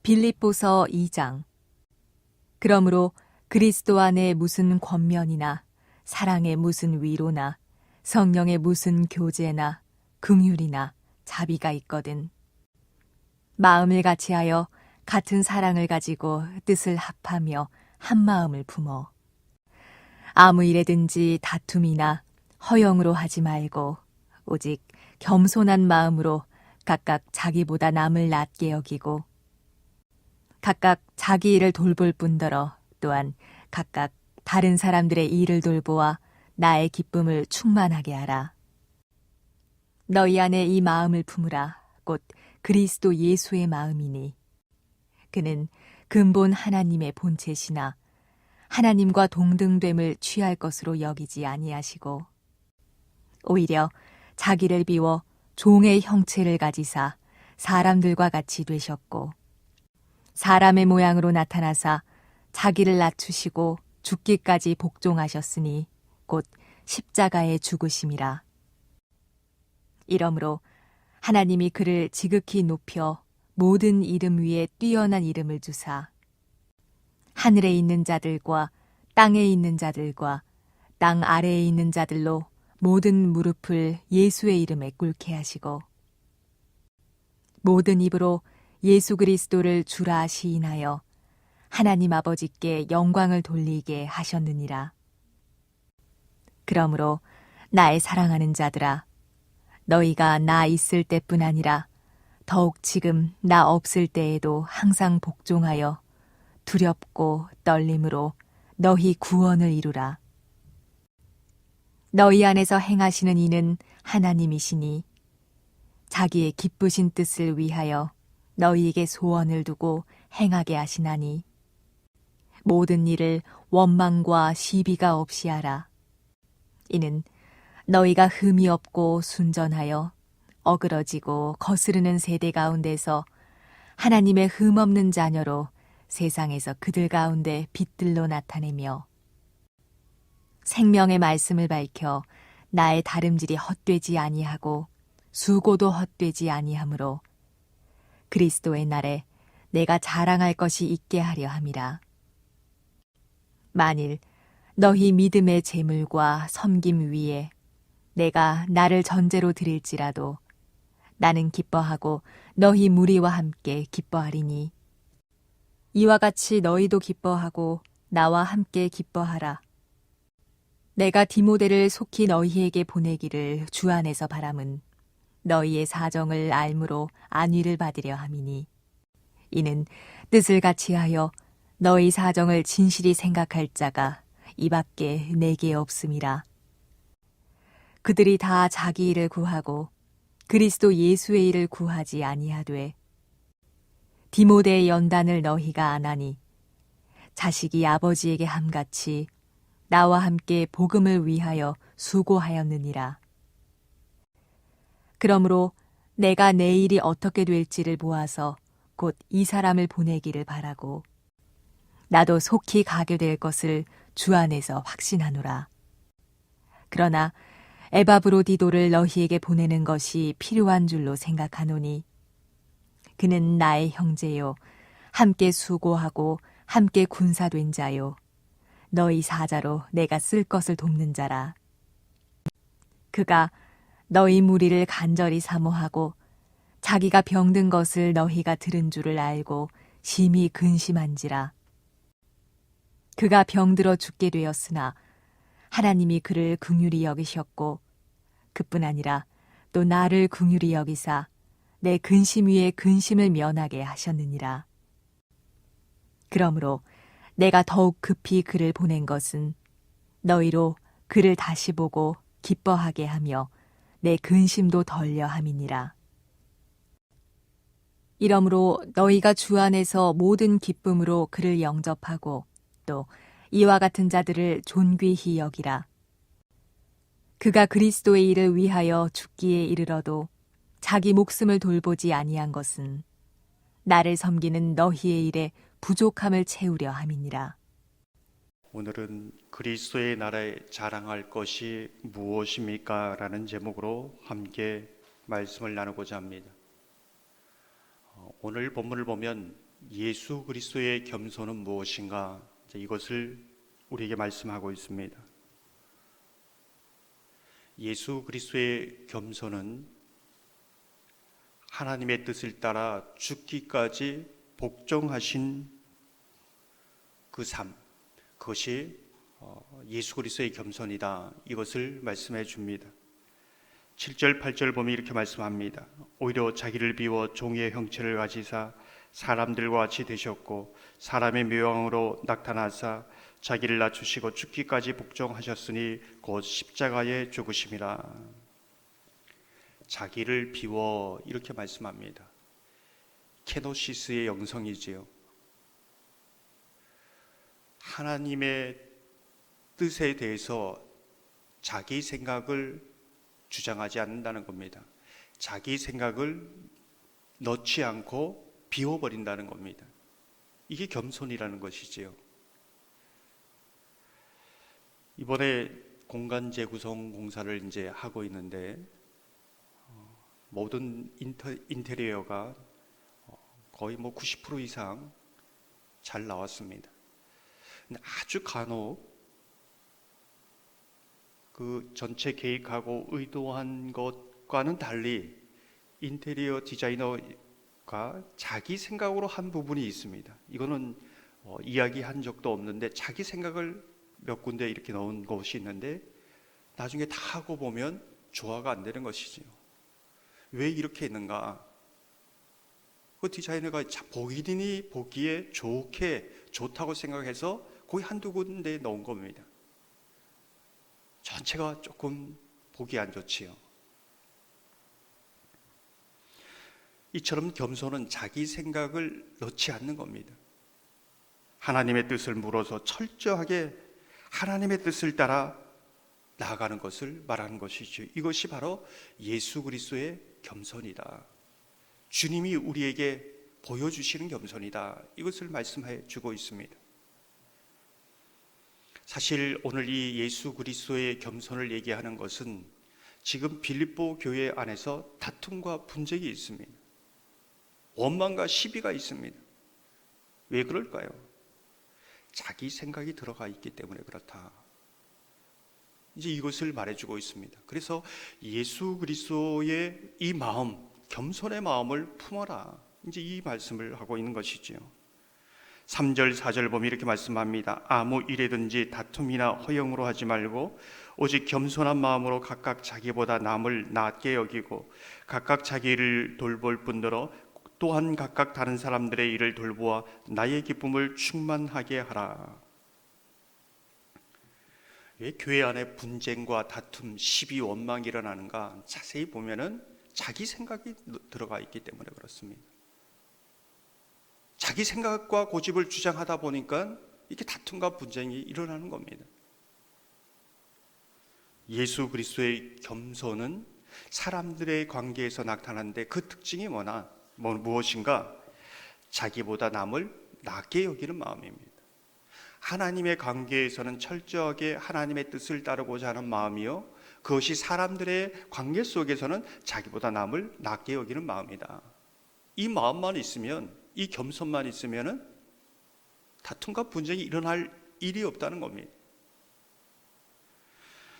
빌립보서 2장. 그러므로 그리스도 안에 무슨 권면이나 사랑의 무슨 위로나 성령의 무슨 교제나 긍휼이나 자비가 있거든 마음을 같이하여 같은 사랑을 가지고 뜻을 합하며 한 마음을 품어 아무 일에든지 다툼이나 허영으로 하지 말고 오직 겸손한 마음으로 각각 자기보다 남을 낮게 여기고 각각 자기 일을 돌볼 뿐더러 또한 각각 다른 사람들의 일을 돌보아 나의 기쁨을 충만하게 하라. 너희 안에 이 마음을 품으라. 곧 그리스도 예수의 마음이니 그는 근본 하나님의 본체시나 하나님과 동등됨을 취할 것으로 여기지 아니하시고 오히려 자기를 비워 종의 형체를 가지사 사람들과 같이 되셨고 사람의 모양으로 나타나사 자기를 낮추시고 죽기까지 복종하셨으니 곧 십자가에 죽으심이라. 이러므로 하나님이 그를 지극히 높여 모든 이름 위에 뛰어난 이름을 주사 하늘에 있는 자들과 땅에 있는 자들과 땅 아래에 있는 자들로 모든 무릎을 예수의 이름에 꿇게 하시고 모든 입으로 예수 그리스도를 주라 시인하여 하나님 아버지께 영광을 돌리게 하셨느니라. 그러므로 나의 사랑하는 자들아 너희가 나 있을 때뿐 아니라 더욱 지금 나 없을 때에도 항상 복종하여 두렵고 떨림으로 너희 구원을 이루라. 너희 안에서 행하시는 이는 하나님이시니 자기의 기쁘신 뜻을 위하여 너희에게 소원을 두고 행하게 하시나니 모든 일을 원망과 시비가 없이 하라. 이는 너희가 흠이 없고 순전하여 어그러지고 거스르는 세대 가운데서 하나님의 흠 없는 자녀로 세상에서 그들 가운데 빛들로 나타내며 생명의 말씀을 밝혀 나의 다름질이 헛되지 아니하고 수고도 헛되지 아니하므로 그리스도의 날에 내가 자랑할 것이 있게 하려 함이라. 만일 너희 믿음의 재물과 섬김 위에 내가 나를 전제로 드릴지라도 나는 기뻐하고 너희 무리와 함께 기뻐하리니 이와 같이 너희도 기뻐하고 나와 함께 기뻐하라. 내가 디모데를 속히 너희에게 보내기를 주 안에서 바람은 너희의 사정을 알므로 안위를 받으려 함이니 이는 뜻을 같이하여 너희 사정을 진실이 생각할 자가 이밖에 내게 없음이라. 그들이 다 자기 일을 구하고 그리스도 예수의 일을 구하지 아니하되 디모데의 연단을 너희가 안하니 자식이 아버지에게 함같이 나와 함께 복음을 위하여 수고하였느니라. 그러므로 내가 내 일이 어떻게 될지를 보아서 곧 이 사람을 보내기를 바라고 나도 속히 가게 될 것을 주 안에서 확신하노라. 그러나 에바브로디도를 너희에게 보내는 것이 필요한 줄로 생각하노니 그는 나의 형제요 함께 수고하고 함께 군사된 자요 너희 사자로 내가 쓸 것을 돕는 자라. 그가 너희 무리를 간절히 사모하고 자기가 병든 것을 너희가 들은 줄을 알고 심히 근심한지라. 그가 병들어 죽게 되었으나 하나님이 그를 긍휼히 여기셨고 그뿐 아니라 또 나를 긍휼히 여기사 내 근심 위에 근심을 면하게 하셨느니라. 그러므로 내가 더욱 급히 그를 보낸 것은 너희로 그를 다시 보고 기뻐하게 하며 내 근심도 덜려 함이니라. 이러므로 너희가 주 안에서 모든 기쁨으로 그를 영접하고 또 이와 같은 자들을 존귀히 여기라. 그가 그리스도의 일을 위하여 죽기에 이르러도 자기 목숨을 돌보지 아니한 것은 나를 섬기는 너희의 일에 부족함을 채우려 함이니라. 오늘은 그리스도의 나라에 자랑할 것이 무엇입니까? 라는 제목으로 함께 말씀을 나누고자 합니다. 오늘 본문을 보면 예수 그리스도의 겸손은 무엇인가? 이것을 우리에게 말씀하고 있습니다. 예수 그리스도의 겸손은 하나님의 뜻을 따라 죽기까지 복종하신 그 삶, 그것이 예수 그리스도의 겸손이다. 이것을 말씀해 줍니다. 7절 8절 보면 이렇게 말씀합니다. 오히려 자기를 비워 종의 형체를 가지사 사람들과 같이 되셨고 사람의 모양으로 나타나사 자기를 낮추시고 죽기까지 복종하셨으니 곧 십자가에 죽으심이라. 자기를 비워 이렇게 말씀합니다. 케노시스의 영성이지요. 하나님의 뜻에 대해서 자기 생각을 주장하지 않는다는 겁니다. 자기 생각을 넣지 않고 비워버린다는 겁니다. 이게 겸손이라는 것이지요. 이번에 공간 재구성 공사를 이제 하고 있는데 모든 인테리어가 거의 90% 이상 잘 나왔습니다. 근데 아주 간혹 그 전체 계획하고 의도한 것과는 달리 인테리어 디자이너가 자기 생각으로 한 부분이 있습니다. 이거는 이야기한 적도 없는데 자기 생각을 몇 군데 이렇게 넣은 것이 있는데 나중에 다 하고 보면 조화가 안 되는 것이지요. 왜 이렇게 했는가? 그 디자이너가 본인이 보기에 좋다고 생각해서 거의 한두 군데 넣은 겁니다. 전체가 조금 보기 안 좋지요. 이처럼 겸손은 자기 생각을 넣지 않는 겁니다. 하나님의 뜻을 물어서 철저하게 하나님의 뜻을 따라 나아가는 것을 말하는 것이죠. 이것이 바로 예수 그리스도의 겸손이다. 주님이 우리에게 보여주시는 겸손이다. 이것을 말씀해 주고 있습니다. 사실 오늘 이 예수 그리스도의 겸손을 얘기하는 것은 지금 빌립보 교회 안에서 다툼과 분쟁이 있습니다. 원망과 시비가 있습니다. 왜 그럴까요? 자기 생각이 들어가 있기 때문에 그렇다. 이제 이것을 말해주고 있습니다. 그래서 예수 그리스도의 이 마음, 겸손의 마음을 품어라. 이제 이 말씀을 하고 있는 것이지요. 3절 4절 보면 이렇게 말씀합니다. 아무 일에든지 다툼이나 허영으로 하지 말고 오직 겸손한 마음으로 각각 자기보다 남을 낮게 여기고 각각 자기를 돌볼 뿐더러 또한 각각 다른 사람들의 일을 돌보아 나의 기쁨을 충만하게 하라. 왜 교회 안에 분쟁과 다툼, 시비, 원망이 일어나는가? 자세히 보면은 자기 생각이 들어가 있기 때문에 그렇습니다. 자기 생각과 고집을 주장하다 보니까 이렇게 다툼과 분쟁이 일어나는 겁니다. 예수 그리스도의 겸손은 사람들의 관계에서 나타나는데 그 특징이 무엇인가? 자기보다 남을 낮게 여기는 마음입니다. 하나님의 관계에서는 철저하게 하나님의 뜻을 따르고자 하는 마음이요, 그것이 사람들의 관계 속에서는 자기보다 남을 낮게 여기는 마음이다. 이 마음만 있으면, 이 겸손만 있으면 다툼과 분쟁이 일어날 일이 없다는 겁니다.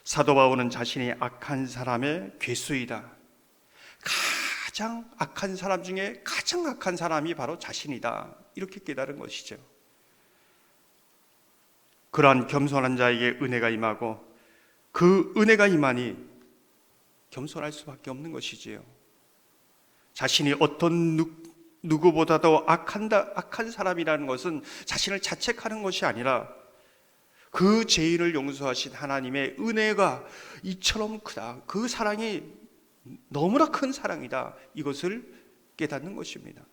사도 바울은 자신이 악한 사람의 괴수이다. 가장 악한 사람 중에 가장 악한 사람이 바로 자신이다. 이렇게 깨달은 것이죠. 그러한 겸손한 자에게 은혜가 임하고 그 은혜가 임하니 겸손할 수밖에 없는 것이지요. 자신이 어떤 누구보다도 악한 사람이라는 것은 자신을 자책하는 것이 아니라 그 죄인을 용서하신 하나님의 은혜가 이처럼 크다. 그 사랑이 너무나 큰 사랑이다. 이것을 깨닫는 것입니다.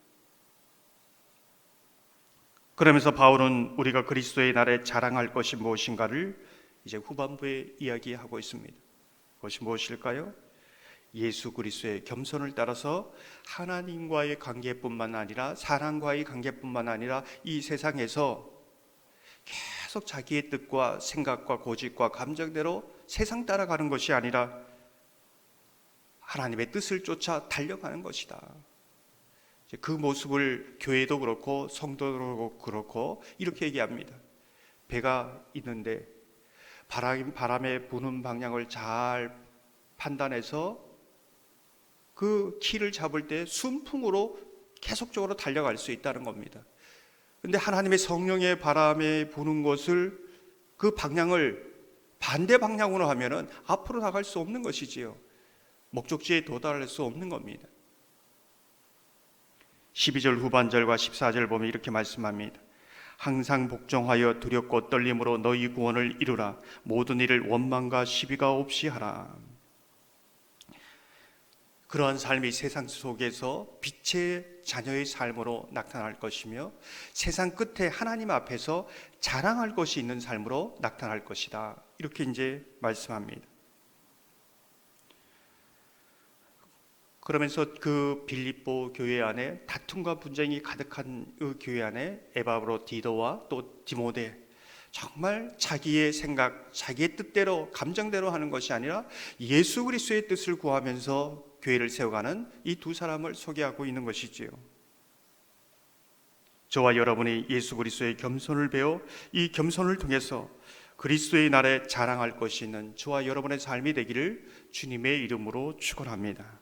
그러면서 바울은 우리가 그리스도의 날에 자랑할 것이 무엇인가를 이제 후반부에 이야기하고 있습니다. 그것이 무엇일까요? 예수 그리스도의 겸손을 따라서 하나님과의 관계뿐만 아니라 사람과의 관계뿐만 아니라 이 세상에서 계속 자기의 뜻과 생각과 고집과 감정대로 세상 따라가는 것이 아니라 하나님의 뜻을 쫓아 달려가는 것이다. 그 모습을 교회도 그렇고 성도도 그렇고 이렇게 얘기합니다. 배가 있는데 바람에 부는 방향을 잘 판단해서 그 키를 잡을 때 순풍으로 계속적으로 달려갈 수 있다는 겁니다. 근데 하나님의 성령의 바람에 부는 것을 그 방향을 반대 방향으로 하면은 앞으로 나갈 수 없는 것이지요. 목적지에 도달할 수 없는 겁니다. 12절 후반절과 14절 보면 이렇게 말씀합니다. 항상 복종하여 두렵고 떨림으로 너희 구원을 이루라. 모든 일을 원망과 시비가 없이 하라. 그러한 삶이 세상 속에서 빛의 자녀의 삶으로 나타날 것이며 세상 끝에 하나님 앞에서 자랑할 것이 있는 삶으로 나타날 것이다. 이렇게 이제 말씀합니다. 그러면서 그 빌립보 교회 안에 다툼과 분쟁이 가득한 그 교회 안에 에바브로디도와 또 디모데, 정말 자기의 생각, 자기의 뜻대로 감정대로 하는 것이 아니라 예수 그리스도의 뜻을 구하면서 교회를 세워가는 이 두 사람을 소개하고 있는 것이지요. 저와 여러분이 예수 그리스도의 겸손을 배워 이 겸손을 통해서 그리스도의 날에 자랑할 것이 있는 저와 여러분의 삶이 되기를 주님의 이름으로 축원합니다.